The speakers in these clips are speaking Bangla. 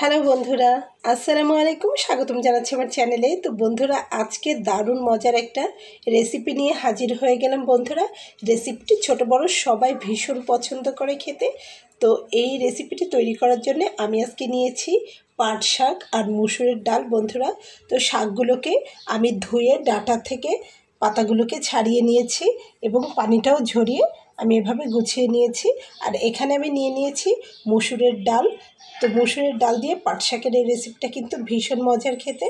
হ্যালো বন্ধুরা, আসসালামু আলাইকুম। স্বাগতম জানাচ্ছি আমার চ্যানেলে। তো বন্ধুরা, আজকে দারুণ মজার একটা রেসিপি নিয়ে হাজির হয়ে গেলাম। বন্ধুরা, রেসিপিটি ছোট বড় সবাই ভীষণ পছন্দ করে খেতে। তো এই রেসিপিটি তৈরি করার জন্য আমি আজকে নিয়েছি পাট শাক আর মুসুরের ডাল। বন্ধুরা, তো শাকগুলোকে আমি ধুয়ে ডাঁটা থেকে পাতাগুলোকে ছাড়িয়ে নিয়েছি এবং পানিটাও ঝরিয়ে আমি এভাবে গুছিয়ে নিয়েছি। আর এখানে আমি নিয়েছি মুসুরের ডাল। তো মুসুরের ডাল দিয়ে পাট শাকের এই রেসিপিটা কিন্তু ভীষণ মজার খেতে।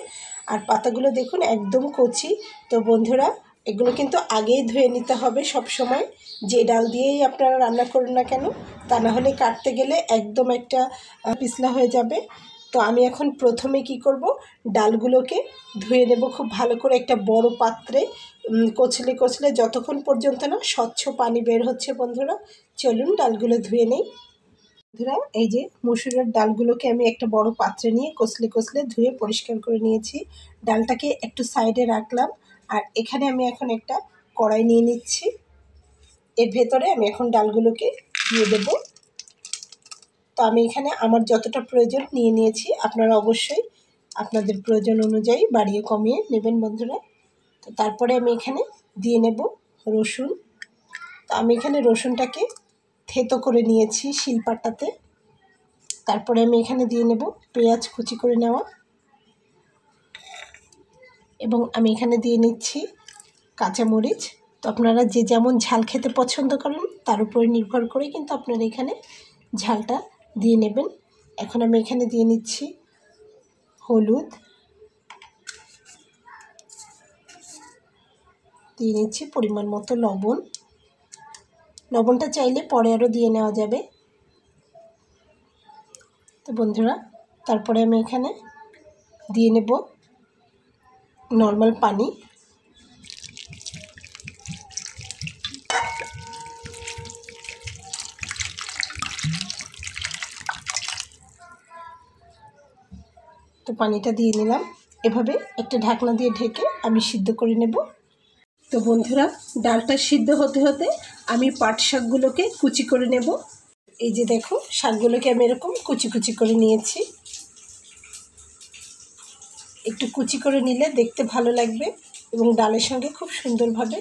আর পাতাগুলো দেখুন একদম কচি। তো বন্ধুরা, এগুলো কিন্তু আগেই ধুয়ে নিতে হবে সব সময়, যে ডাল দিয়েই আপনারা রান্না করুন না কেন, তা না হলে কাটতে গেলে একদম একটা পিছলা হয়ে যাবে। তো আমি এখন প্রথমে কি করব, ডালগুলোকে ধুয়ে নেব খুব ভালো করে একটা বড় পাত্রে, কচলে কচলে যতক্ষণ পর্যন্ত না স্বচ্ছ পানি বের হচ্ছে। বন্ধুরা, চলুন ডালগুলো ধুয়ে নেই। বন্ধুরা, এই যে মসুরের ডালগুলোকে আমি একটা বড় পাত্রে নিয়ে কষলে কষলে ধুয়ে পরিষ্কার করে নিয়েছি। ডালটাকে একটু সাইডে রাখলাম। আর এখানে আমি এখন একটা কড়াই নিয়ে নিচ্ছি। এর ভেতরে আমি এখন ডালগুলোকে দিয়ে দেব। তো আমি এখানে আমার যতটা প্রয়োজন নিয়ে নিয়েছি, আপনারা অবশ্যই আপনাদের প্রয়োজন অনুযায়ী বাড়িয়ে কমিয়ে নেবেন বন্ধুরা। তো তারপরে আমি এখানে দিয়ে নেব রসুন। তো আমি এখানে রসুনটাকে থেতো করে নিয়েছি শিলপাটাতে। তারপরে আমি এখানে দিয়ে নেব পেঁয়াজ কুচি করে নেওয়া, এবং আমি এখানে দিয়ে নিচ্ছি কাঁচামরিচ। তো আপনারা যে যেমন ঝাল খেতে পছন্দ করেন তার উপরে নির্ভর করে কিন্তু আপনারা এখানে ঝালটা দিয়ে নেবেন। এখন আমি এখানে দিয়ে নিচ্ছি হলুদ, দিয়ে নিচ্ছি পরিমাণ মতো লবণ। লবণটা চাইলে পরে আরও দিয়ে নেওয়া যাবে। তো বন্ধুরা, তারপরে আমি এখানে দিয়ে নেব নর্মাল পানি। তো পানিটা দিয়ে নিলাম। এভাবে একটা ঢাকনা দিয়ে ঢেকে আমি সিদ্ধ করে নেব। তো বন্ধুরা, ডালটা সিদ্ধ হতে হতে আমি পাট শাকগুলোকে কুচি করে নেব। এই যে দেখো, শাকগুলোকে আমি এরকম কুচি কুচি করে নিয়েছি। একটু কুচি করে নিলে দেখতে ভালো লাগবে এবং ডালের সঙ্গে খুব সুন্দরভাবে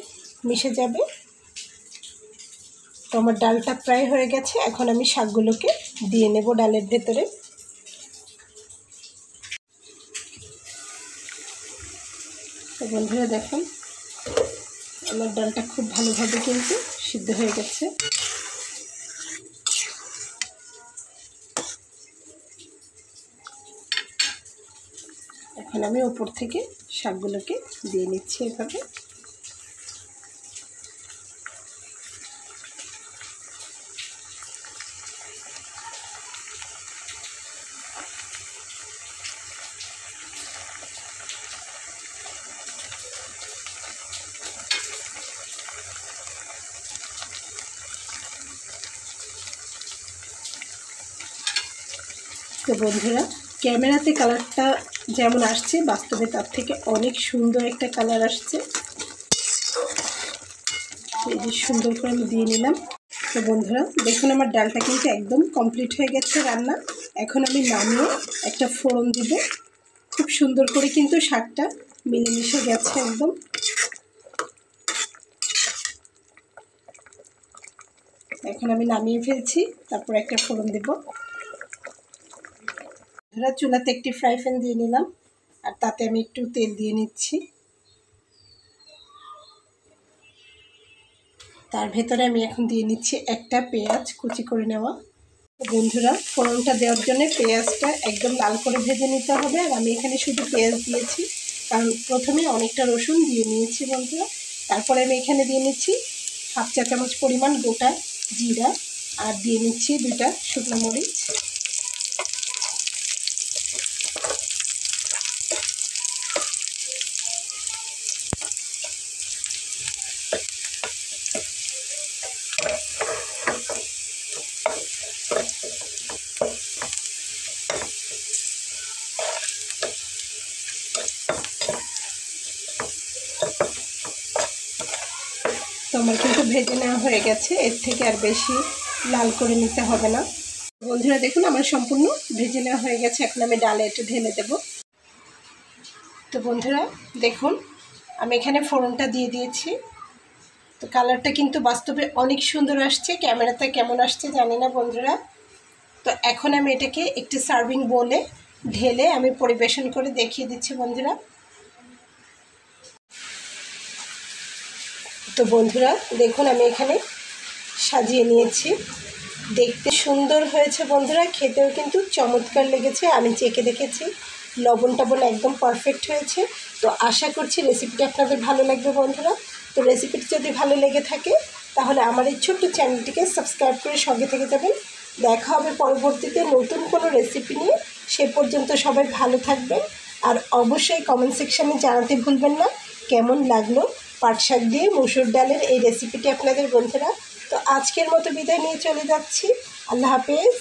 মিশে যাবে। তো আমার ডালটা প্রায় হয়ে গেছে। এখন আমি শাকগুলোকে দিয়ে নেব ডালের ভেতরে। তো বন্ধুরা দেখুন, আমার ডালটা খুব ভালোভাবে কিন্তু সিদ্ধ হয়ে গেছে। এখন আমি ওপর থেকে শাকগুলোকে দিয়ে নিচ্ছি এভাবে। তো বন্ধুরা, ক্যামেরাতে কালারটা যেমন আসছে, বাস্তবে তার থেকে অনেক সুন্দর একটা কালার আসছে। এই যে সুন্দর করে আমি দিয়ে নিলাম। তো বন্ধুরা দেখুন, আমার ডালটা কিন্তু একদম কমপ্লিট হয়ে গেছে রান্না। এখন আমি নামিয়ে একটা ফোড়ন দিব। খুব সুন্দর করে কিন্তু শাকটা মিলেমিশে গেছে একদম। এখন আমি নামিয়ে ফেলছি, তারপর একটা ফোড়ন দেব। বন্ধুরা, চুলাতে একটি ফ্রাই প্যান দিয়ে নিলাম, আর তাতে আমি একটু তেল দিয়ে নিচ্ছি। তার ভেতরে আমি এখন দিয়ে নিচ্ছি একটা পেঁয়াজ কুচি করে নেওয়া। বন্ধুরা, ফোড়নটা দেওয়ার জন্য পেঁয়াজটা একদম লাল করে ভেজে নিতে হবে। আর আমি এখানে শুধু পেঁয়াজ দিয়েছি, কারণ প্রথমে অনেকটা রসুন দিয়ে নিয়েছি বন্ধুরা। তারপরে আমি এখানে দিয়ে নিচ্ছি হাফ চা চামচ পরিমাণ গোটা জিরা, আর দিয়ে নিচ্ছি 2টা শুকনো মরিচ। তো আমার কিন্তু ভেজে নেওয়া হয়ে গেছে, এর থেকে আর বেশি লাল করে নিতে হবে না। বন্ধুরা দেখুন আমার সম্পূর্ণ ভেজে নেওয়া হয়ে গেছে। এখন আমি ডালে একটু ঢেলে দেব। তো বন্ধুরা দেখুন আমি এখানে ফোড়নটা দিয়ে দিয়েছি। তো কালারটা কিন্তু বাস্তবে অনেক সুন্দর আসছে, ক্যামেরাতে কেমন আসছে জানি না বন্ধুরা। তো এখন আমি এটাকে একটি সার্ভিং বোলে ঢেলে আমি পরিবেশন করে দেখিয়ে দিচ্ছি বন্ধুরা। তো বন্ধুরা দেখুন আমি এখানে সাজিয়ে নিয়েছি। দেখতে সুন্দর হয়েছে বন্ধুরা, খেতেও কিন্তু চমৎকার লেগেছে। আমি চেখে দেখেছি, লবণ টবণ একদম পারফেক্ট হয়েছে। তো আশা করছি রেসিপিটা আপনাদের ভালো লাগবে বন্ধুরা। তো রেসিপিটি যদি ভালো লেগে থাকে তাহলে আমার এই ছোট্ট চ্যানেলটিকে সাবস্ক্রাইব করে সঙ্গে থেকে যাবেন। দেখা হবে পরবর্তীতে নতুন কোনো রেসিপি নিয়ে। সে পর্যন্ত সবাই ভালো থাকবেন। আর অবশ্যই কমেন্ট সেকশানে জানাতে ভুলবেন না কেমন লাগলো পাট শাক দিয়ে মসুর ডালের এই রেসিপিটি আপনাদের বন্ধুরা। তো আজকের মতো বিদায় নিয়ে চলে যাচ্ছি। আল্লাহ হাফেজ।